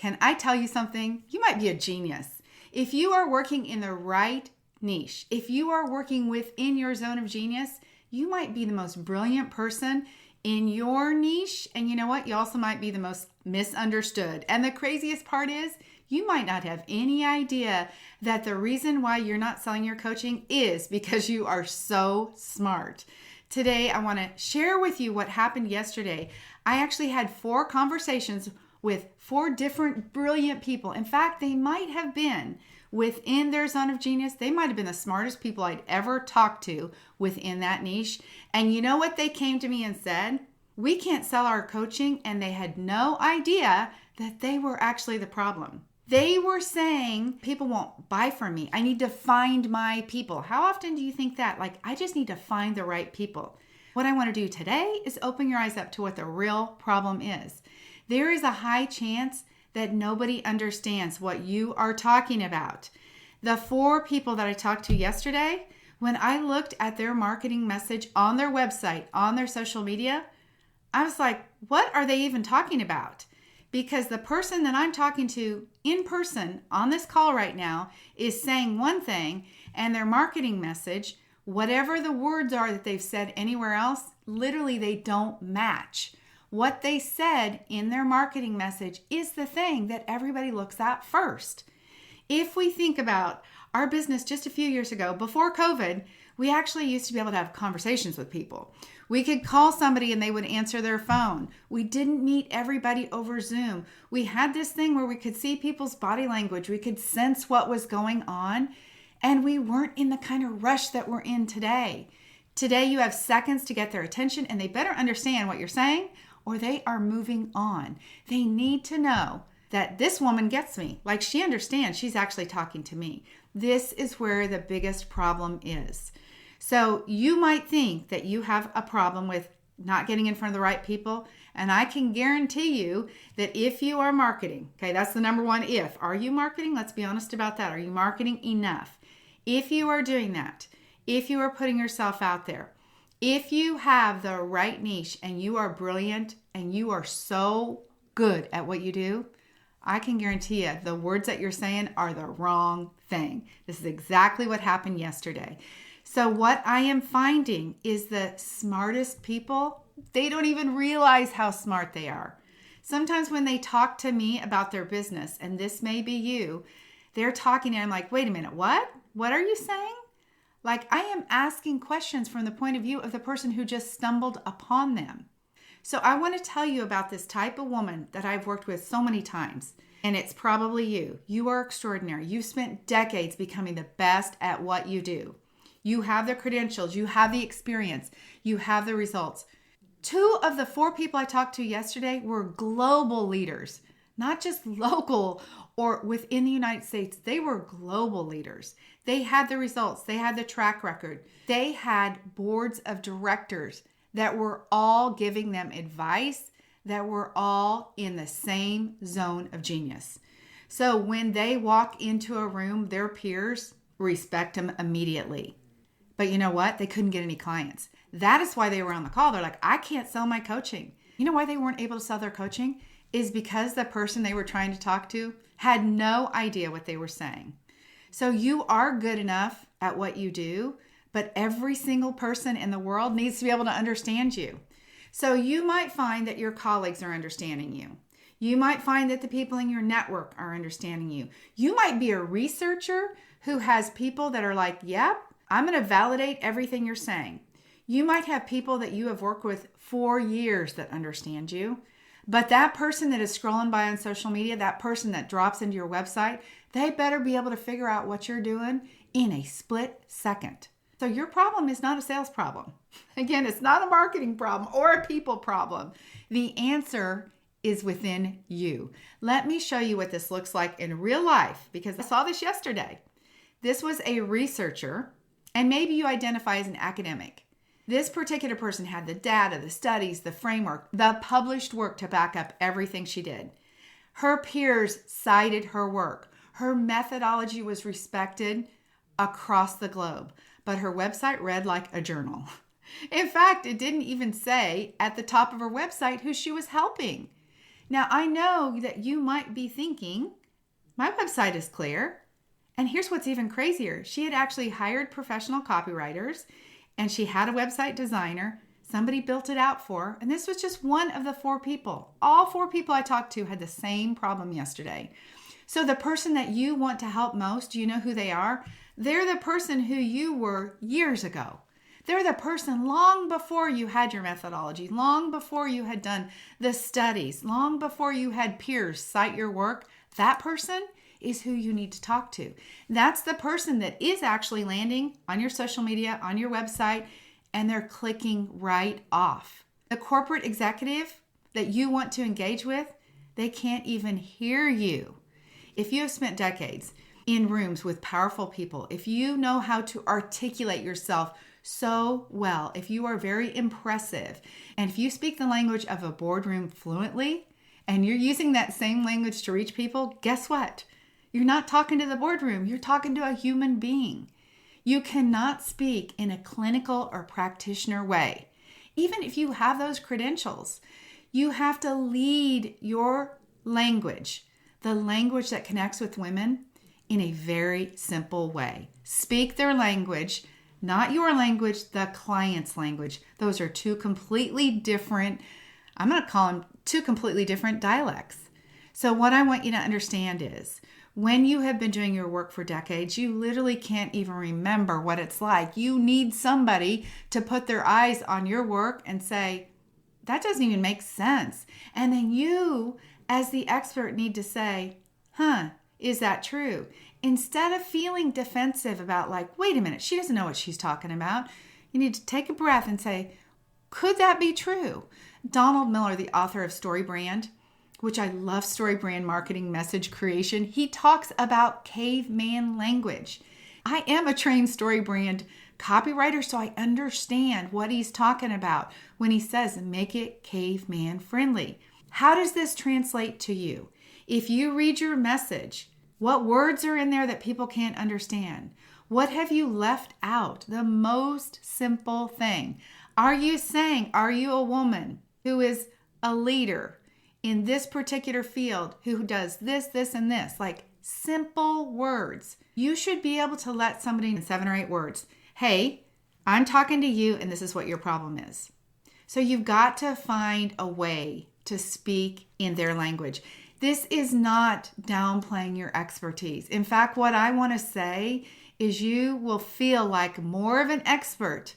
Can I tell you something? You might be a genius. If you are working in the right niche, if you are working within your zone of genius, you might be the most brilliant person in your niche. And you know what? You also might be the most misunderstood. And the craziest part is you might not have any idea that the reason why you're not selling your coaching is because you are so smart. Today, I want to share with you what happened yesterday. I actually had 4 conversations with 4 different brilliant people. In fact, they might have been within their zone of genius. They might have been the smartest people I'd ever talked to within that niche. And you know what they came to me and said? We can't sell our coaching, and they had no idea that they were actually the problem. They were saying, people won't buy from me. I need to find my people. How often do you think that? Like, I just need to find the right people. What I want to do today is open your eyes up to what the real problem is. There is a high chance that nobody understands what you are talking about. The 4 people that I talked to yesterday, when I looked at their marketing message on their website, on their social media, I was like, what are they even talking about? Because the person that I'm talking to in person on this call right now is saying one thing, and their marketing message, whatever the words are that they've said anywhere else, literally they don't match. What they said in their marketing message is the thing that everybody looks at first. If we think about our business just a few years ago, before COVID, we actually used to be able to have conversations with people. We could call somebody and they would answer their phone. We didn't meet everybody over Zoom. We had this thing where we could see people's body language. We could sense what was going on, and we weren't in the kind of rush that we're in today. Today, you have seconds to get their attention, and they better understand what you're saying, or they are moving on. They need to know that this woman gets me. Like, she understands she's actually talking to me. This is where the biggest problem is. So you might think that you have a problem with not getting in front of the right people. And I can guarantee you that if you are marketing, okay, that's the number one if. Are you marketing? Let's be honest about that. Are you marketing enough? If you are doing that, if you are putting yourself out there, if you have the right niche and you are brilliant and you are so good at what you do, I can guarantee you the words that you're saying are the wrong thing. This is exactly what happened yesterday. So what I am finding is the smartest people, they don't even realize how smart they are. Sometimes when they talk to me about their business, and this may be you, they're talking and I'm like, wait a minute, what? What are you saying? Like, I am asking questions from the point of view of the person who just stumbled upon them. So I want to tell you about this type of woman that I've worked with so many times. And it's probably you. You are extraordinary. You've spent decades becoming the best at what you do. You have the credentials. You have the experience. You have the results. 2 of the 4 people I talked to yesterday were global leaders, not just local or within the United States. They were global leaders. They had the results. They had the track record. They had boards of directors that were all giving them advice, that were all in the same zone of genius. So when they walk into a room, their peers respect them immediately. But you know what? They couldn't get any clients. That is why they were on the call. They're like, I can't sell my coaching. You know why they weren't able to sell their coaching? Is because the person they were trying to talk to had no idea what they were saying. So you are good enough at what you do, but every single person in the world needs to be able to understand you. So you might find that your colleagues are understanding you. You might find that the people in your network are understanding you. You might be a researcher who has people that are like, yep, I'm going to validate everything you're saying. You might have people that you have worked with for years that understand you. But that person that is scrolling by on social media, that person that drops into your website, they better be able to figure out what you're doing in a split second. So your problem is not a sales problem. Again, it's not a marketing problem or a people problem. The answer is within you. Let me show you what this looks like in real life, because I saw this yesterday. This was a researcher, and maybe you identify as an academic. This particular person had the data, the studies, the framework, the published work to back up everything she did. Her peers cited her work. Her methodology was respected across the globe, but her website read like a journal. In fact, it didn't even say at the top of her website who she was helping. Now, I know that you might be thinking, my website is clear. And here's what's even crazier. She had actually hired professional copywriters and she had a website designer. Somebody built it out for her. And this was just one of the 4 people. All 4 people I talked to had the same problem yesterday. So the person that you want to help most, do you know who they are? They're the person who you were years ago. They're the person long before you had your methodology, long before you had done the studies, long before you had peers cite your work. That person is who you need to talk to. That's the person that is actually landing on your social media, on your website, and they're clicking right off. The corporate executive that you want to engage with, they can't even hear you. If you have spent decades in rooms with powerful people, if you know how to articulate yourself so well, if you are very impressive, and if you speak the language of a boardroom fluently, and you're using that same language to reach people, guess what? You're not talking to the boardroom, you're talking to a human being. You cannot speak in a clinical or practitioner way. Even if you have those credentials, you have to lead your language, the language that connects with women, in a very simple way. Speak their language, not your language, the client's language. Those are 2 completely different, I'm going to call them 2 completely different dialects. So what I want you to understand is, when you have been doing your work for decades, you literally can't even remember what it's like. You need somebody to put their eyes on your work and say, that doesn't even make sense. And then you, as the expert, need to say, is that true? Instead of feeling defensive about like, wait a minute, she doesn't know what she's talking about. You need to take a breath and say, could that be true? Donald Miller, the author of Story Brand, which I love, Story Brand Marketing Message Creation, he talks about caveman language. I am a trained Story Brand copywriter, so I understand what he's talking about when he says make it caveman friendly. How does this translate to you? If you read your message, what words are in there that people can't understand? What have you left out? The most simple thing. Are you saying, are you a woman who is a leader in this particular field, who does this, this, and this? Like simple words. You should be able to let somebody in 7 or 8 words, hey, I'm talking to you and this is what your problem is. So you've got to find a way to speak in their language. This is not downplaying your expertise. In fact, what I want to say is you will feel like more of an expert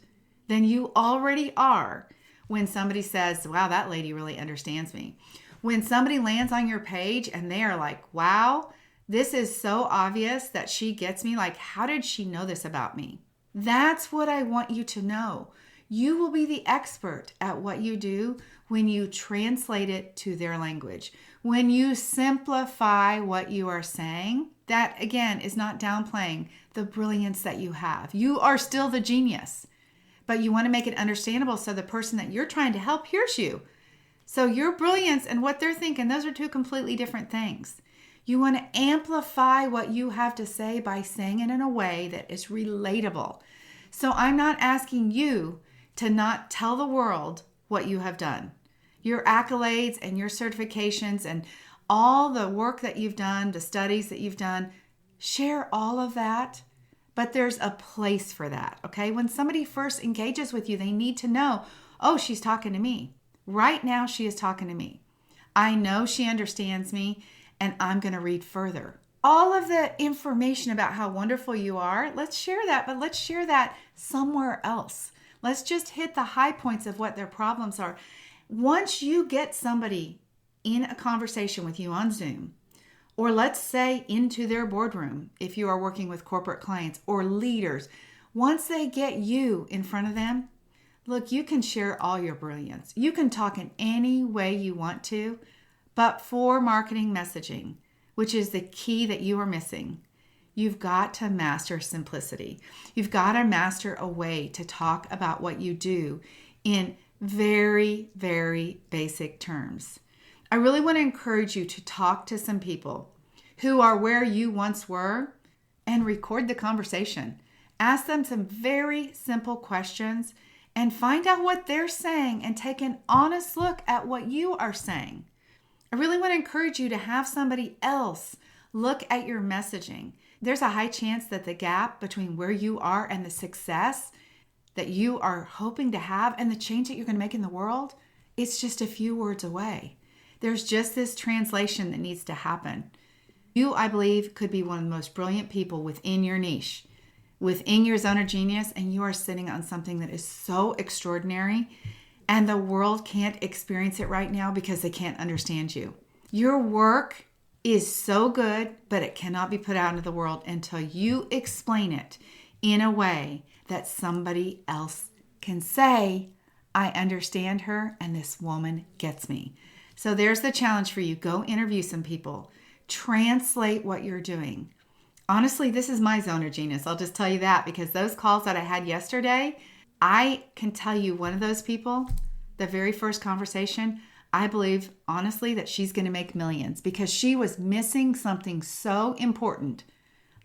than you already are when somebody says, wow, that lady really understands me. When somebody lands on your page and they are like, wow, this is so obvious that she gets me. Like, how did she know this about me? That's what I want you to know. You will be the expert at what you do when you translate it to their language. When you simplify what you are saying, that again is not downplaying the brilliance that you have. You are still the genius, but you want to make it understandable so the person that you're trying to help hears you. So your brilliance and what they're thinking, those are 2 completely different things. You want to amplify what you have to say by saying it in a way that is relatable. So I'm not asking you to not tell the world what you have done. Your accolades and your certifications and all the work that you've done, the studies that you've done, share all of that. But there's a place for that, okay? When somebody first engages with you, they need to know, oh, she's talking to me. Right now, she is talking to me. I know she understands me, and I'm going to read further. All of the information about how wonderful you are, let's share that, but let's share that somewhere else. Let's just hit the high points of what their problems are. Once you get somebody in a conversation with you on Zoom, or let's say into their boardroom, if you are working with corporate clients or leaders, once they get you in front of them, look, you can share all your brilliance. You can talk in any way you want to, but for marketing messaging, which is the key that you are missing, you've got to master simplicity. You've got to master a way to talk about what you do in very, very basic terms. I really want to encourage you to talk to some people who are where you once were and record the conversation. Ask them some very simple questions and find out what they're saying and take an honest look at what you are saying. I really want to encourage you to have somebody else look at your messaging. There's a high chance that the gap between where you are and the success that you are hoping to have and the change that you're going to make in the world, it's just a few words away. There's just this translation that needs to happen. You, I believe, could be one of the most brilliant people within your niche, within your zone of genius, and you are sitting on something that is so extraordinary, and the world can't experience it right now because they can't understand you. Your work is so good, but it cannot be put out into the world until you explain it in a way that somebody else can say, I understand her and this woman gets me. So there's the challenge for you. Go interview some people. Translate what you're doing. Honestly, this is my zone of genius. I'll just tell you that because those calls that I had yesterday, I can tell you one of those people, the very first conversation, I believe honestly that she's going to make millions because she was missing something so important,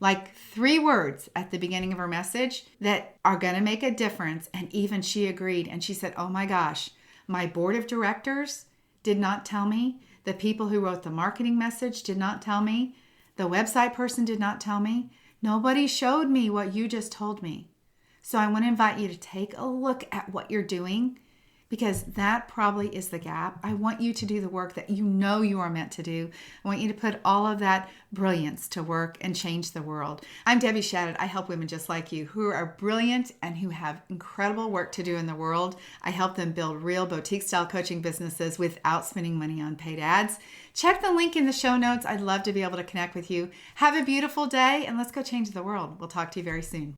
like 3 words at the beginning of her message that are going to make a difference. And even she agreed. And she said, oh my gosh, my board of directors did not tell me. The people who wrote the marketing message did not tell me. The website person did not tell me. Nobody showed me what you just told me. So I want to invite you to take a look at what you're doing because that probably is the gap. I want you to do the work that you know you are meant to do. I want you to put all of that brilliance to work and change the world. I'm Debbie Shadid. I help women just like you who are brilliant and who have incredible work to do in the world. I help them build real boutique-style coaching businesses without spending money on paid ads. Check the link in the show notes. I'd love to be able to connect with you. Have a beautiful day, and let's go change the world. We'll talk to you very soon.